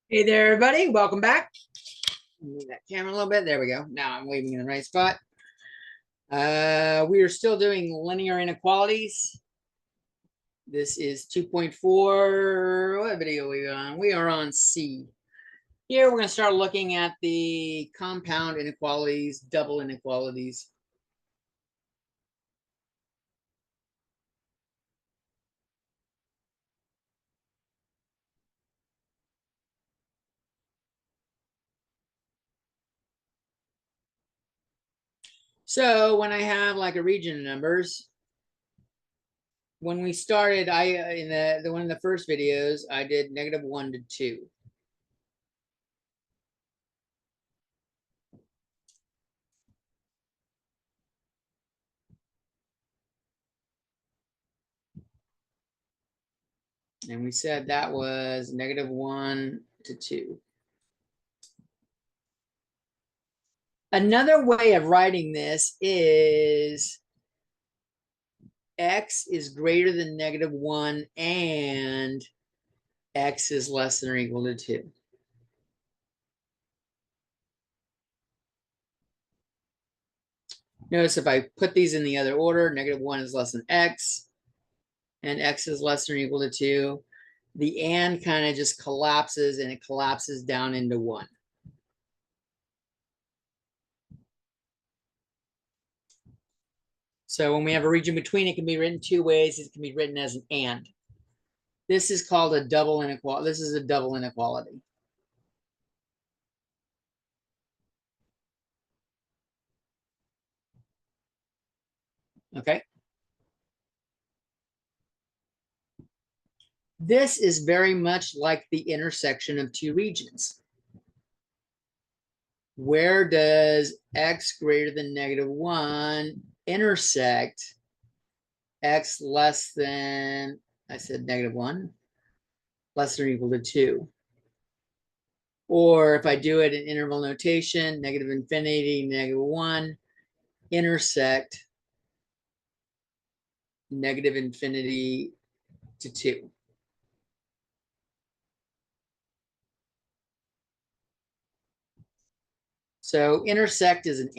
Hey there, everybody. Welcome back. Move that camera a little bit. There we go. Now I'm waving in the right spot. We are still doing linear inequalities. This is 2.4. What video are we on? We are on C. Here we're going to start looking at the compound inequalities, double inequalities. So when I have like a region of numbers, when we started, I in the one of the first videos, I did -1 to 2. And we said that was -1 to 2. Another way of writing this is x is greater than -1 and x is less than or equal to 2. Notice if I put these in the other order, -1 is less than x and x is less than or equal to 2. The and kind of just collapses and it collapses down into 1. So when we have a region between, it can be written two ways. It can be written as an and. This is called a double inequality. This is a double inequality. Okay. This is very much like the intersection of two regions. Where does x greater than -1 intersect x less than, I said -1, less than or equal to 2? Or if I do it in interval notation, -infinity, -1, intersect -infinity to 2. So intersect is an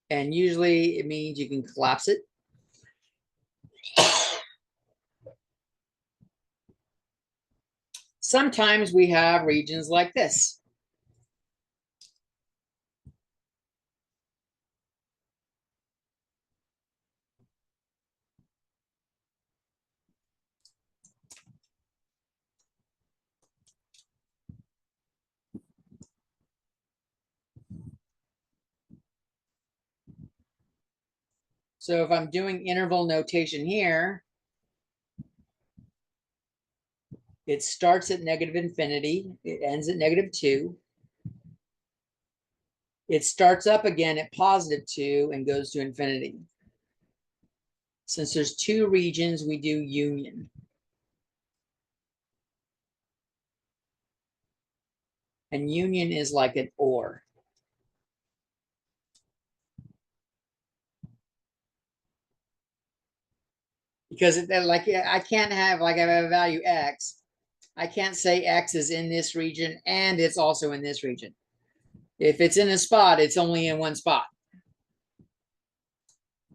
and usually it means you can collapse it. Sometimes we have regions like this. So if I'm doing interval notation here, it starts at -infinity, it ends at -2. It starts up again at +2 and goes to infinity. Since there's two regions, we do union. And union is like an or. Because like I can't have, like I have a value x, I can't say x is in this region and it's also in this region. If it's in a spot, it's only in one spot.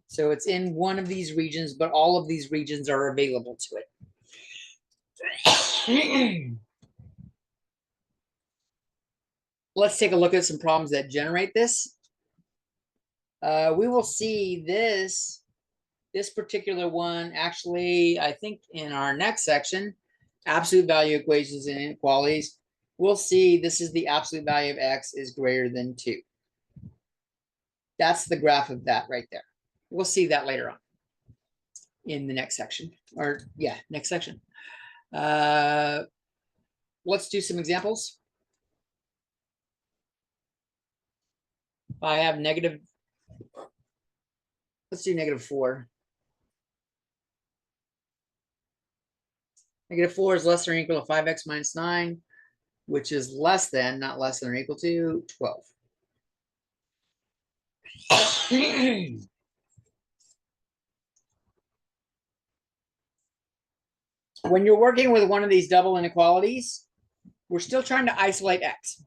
So it's in one of these regions, but all of these regions are available to it. Let's take a look at some problems that generate this. We will see this particular one actually, I think in our next section, absolute value equations and inequalities. We'll see this is the absolute value of x is greater than 2. That's the graph of that right there. We'll see that later on in the next section, or yeah, next section. Let's do some examples. I have negative, let's do -4. -4 is less than or equal to 5x minus 9, which is less than, not less than or equal to 12. When you're working with one of these double inequalities, we're still trying to isolate x.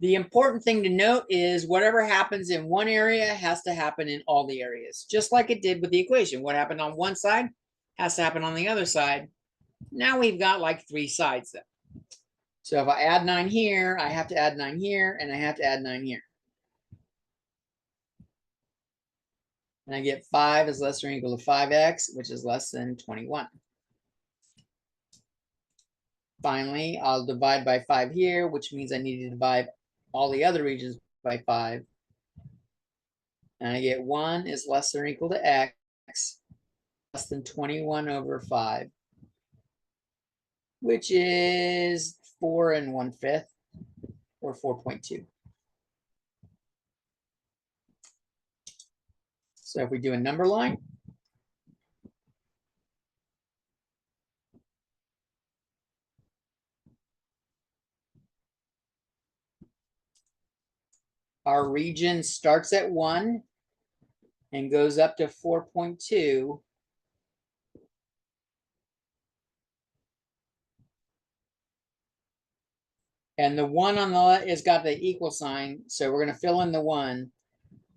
The important thing to note is whatever happens in one area has to happen in all the areas, just like it did with the equation. What happened on one side has to happen on the other side. Now we've got like 3 sides then. So if I add 9 here, I have to add 9 here, and I have to add 9 here. And I get 5 is less than or equal to 5x, which is less than 21. Finally, I'll divide by 5 here, which means I need to divide all the other regions by 5. And I get 1 is less than or equal to x, less than 21 over 5, which is 4 1/5, or 4.2. So if we do a number line, our region starts at 1 and goes up to 4.2. And the 1 on the left has got the equal sign, so we're going to fill in the 1,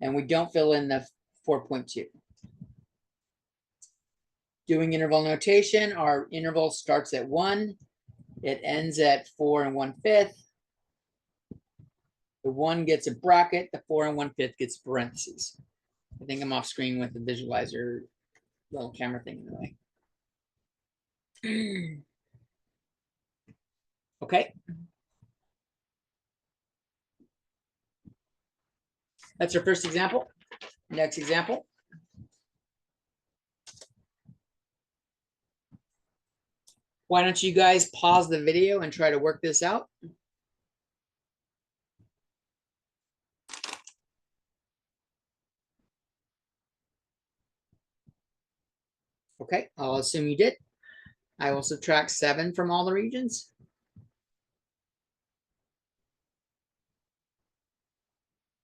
and we don't fill in the 4.2. Doing interval notation, our interval starts at 1. It ends at 4 1/5. The 1 gets a bracket, the 4 1/5 gets parentheses. I think I'm off screen with the visualizer little camera thing in the way. Okay. That's our first example. Next example. Why don't you guys pause the video and try to work this out? Okay, I'll assume you did. I will subtract 7 from all the regions.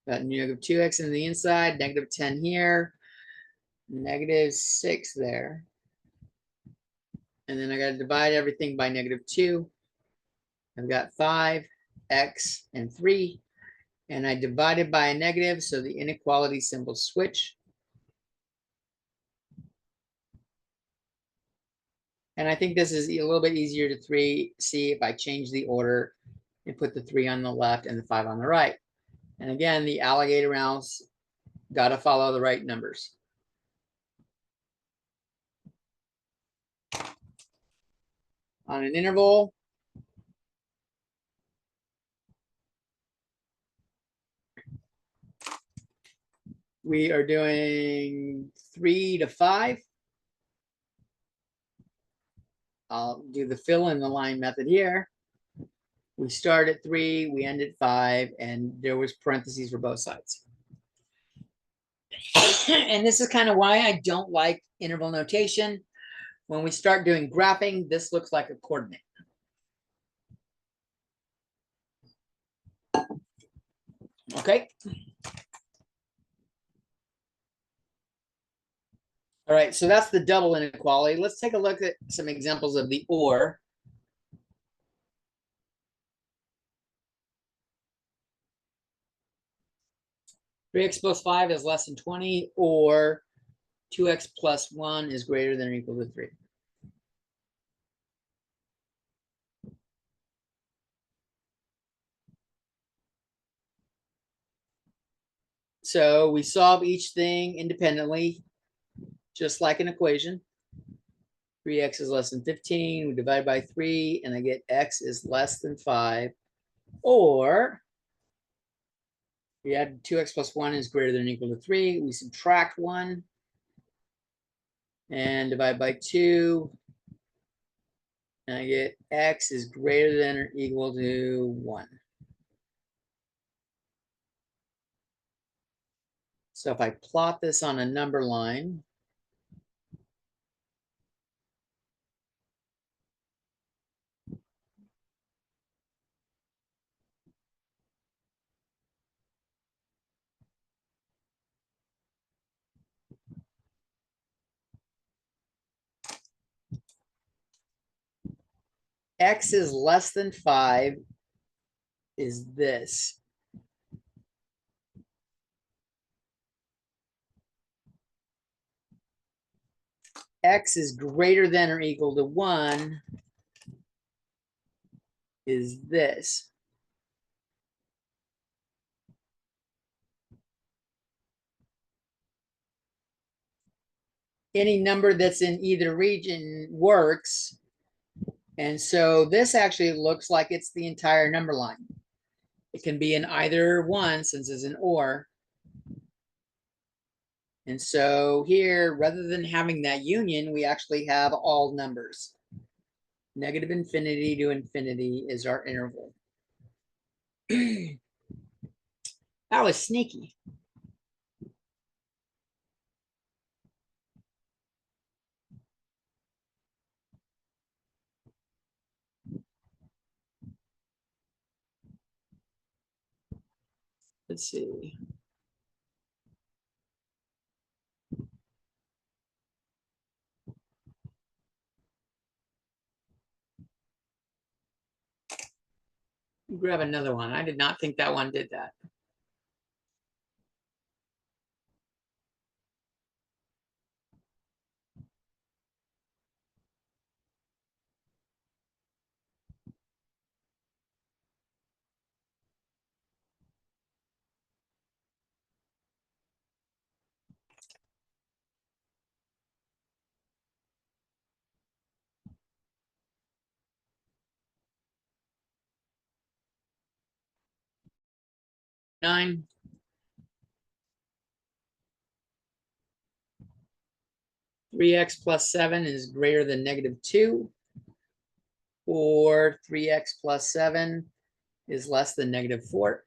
Got negative 2x in the inside, negative 10 here, negative 6 there. And then I got to divide everything by negative 2. I've got 5, x, and 3. And I divided by a negative, so the inequality symbols switch. And I think this is a little bit easier to see if I change the order and put the 3 on the left and the 5 on the right. And again, the alligator mouse got to follow the right numbers. On an interval, we are doing 3 to 5. I'll do the fill in the line method here. We start at 3, we end at 5, and there was parentheses for both sides. And this is kind of why I don't like interval notation. When we start doing graphing, this looks like a coordinate. Okay. All right, so that's the double inequality. Let's take a look at some examples of the or. Three x plus 5 is less than 20, or 2x plus 1 is greater than or equal to 3. So we solve each thing independently, just like an equation. 3x is less than 15. We divide by 3, and I get x is less than 5. Or we add 2x plus 1 is greater than or equal to 3. We subtract 1 and divide by 2. And I get x is greater than or equal to 1. So if I plot this on a number line, x is less than 5 is this. X is greater than or equal to 1 is this. Any number that's in either region works. And so this actually looks like it's the entire number line. It can be in either one since it's an or. And so here, rather than having that union, we actually have all numbers. Negative infinity to infinity is our interval. That was sneaky. Let's see. Grab another one. I did not think that one did that. Nine. Three x plus 7 is greater than negative 2, or 3x plus 7 is less than negative 4.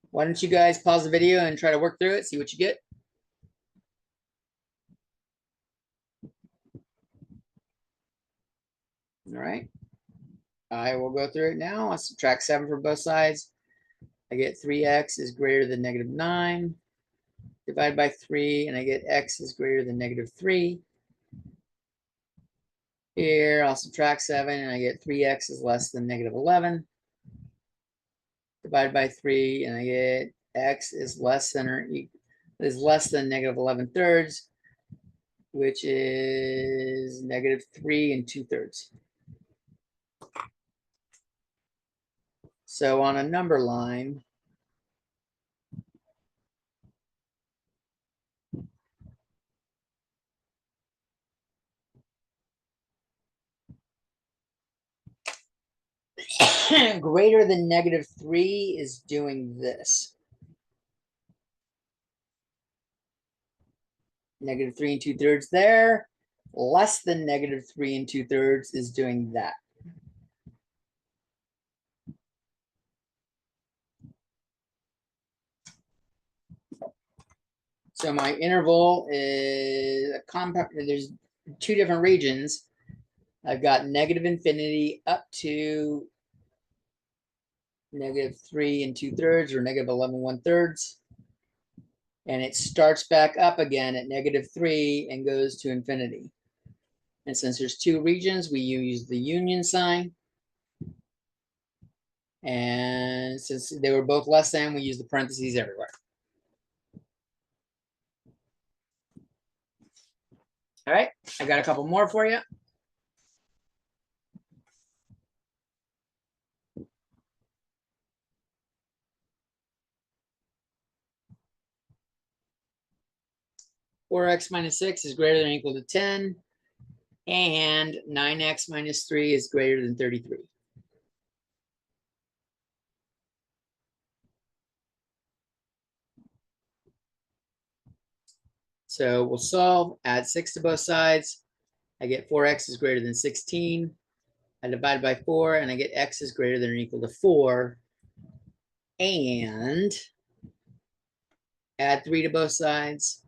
Why don't you guys pause the video and try to work through it, see what you get. All right. I will go through it now. I'll subtract 7 from both sides. I get 3x is greater than negative 9. Divide by 3, and I get x is greater than negative 3. Here, I'll subtract 7, and I get 3x is less than negative 11. Divide by 3, and I get x is less than or is less than negative 11 thirds, which is negative 3 and 2/3. So on a number line, greater than negative 3 is doing this. Negative 3 and 2/3 there. Less than negative 3 and 2/3 is doing that. So my interval is a compound. There's two different regions. I've got negative infinity up to negative 3 and 2/3 or negative 11 1/3. And it starts back up again at negative 3 and goes to infinity. And since there's two regions, we use the union sign. And since they were both less than, we use the parentheses everywhere. All right, I got a couple more for you. Four x minus 6 is greater than or equal to 10. And 9x minus 3 is greater than 33. So we'll solve, add 6 to both sides. I get 4x is greater than 16. I divide by 4, and I get x is greater than or equal to 4. And add 3 to both sides.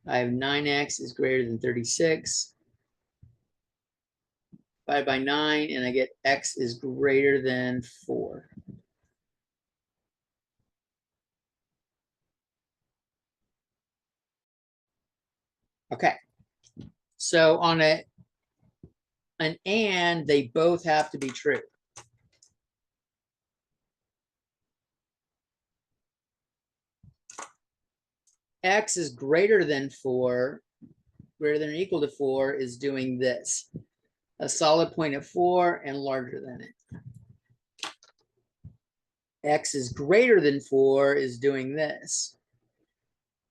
I have 9x is greater than 36. Divide by 9, and I get x is greater than 4. Okay. So on a an and, they both have to be true. X is greater than 4, greater than or equal to 4 is doing this. A solid point at 4 and larger than it. X is greater than 4 is doing this.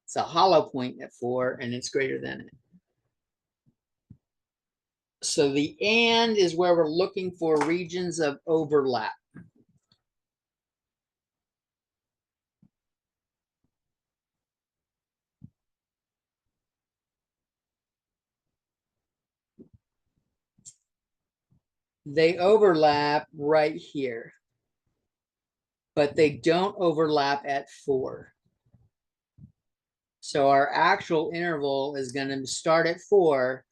It's a hollow point at 4 and it's greater than it. So the and is where we're looking for regions of overlap. They overlap right here, but they don't overlap at 4. So our actual interval is going to start at 4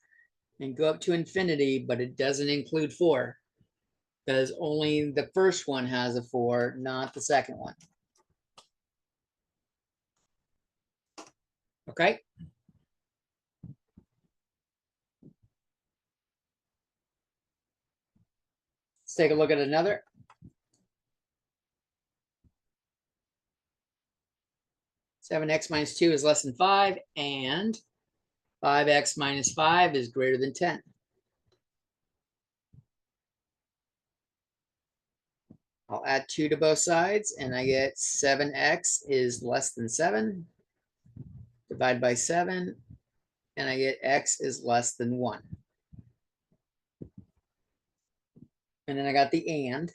and go up to infinity, but it doesn't include 4 because only the first one has a 4, not the second one. Okay. Let's take a look at another. Seven x minus 2 is less than 5, and 5x minus 5 is greater than 10. I'll add 2 to both sides, and I get 7x is less than 7. Divide by 7, and I get x is less than 1. And then I got the and.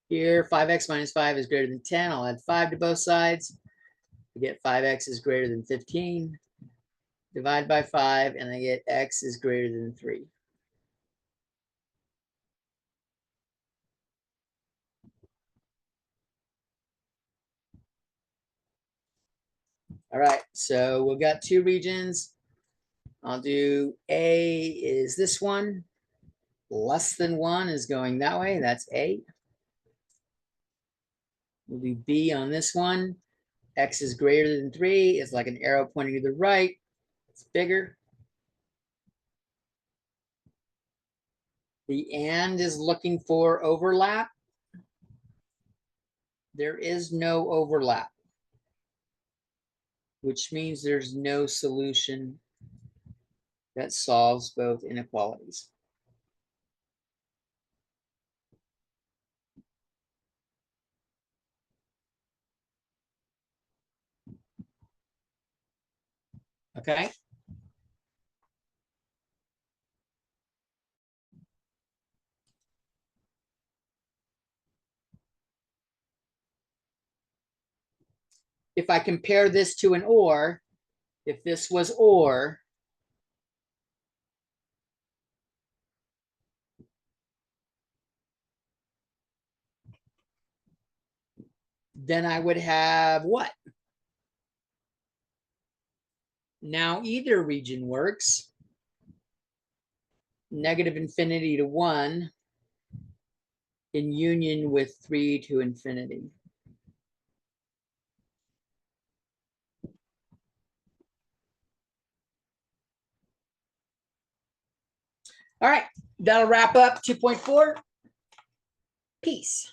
Here, 5x minus 5 is greater than 10. I'll add 5 to both sides. I get 5x is greater than 15. Divide by 5, and I get x is greater than 3. All right, so we've got 2 regions. I'll do A is this one. Less than 1 is going that way. That's A. We'll do B on this one. X is greater than 3. It's like an arrow pointing to the right. It's bigger. The and is looking for overlap. There is no overlap, which means there's no solution that solves both inequalities. Okay. If I compare this to an or, if this was or, then I would have what? Now either region works. Negative infinity to 1 in union with 3 to infinity. All right, that'll wrap up 2.4. Peace.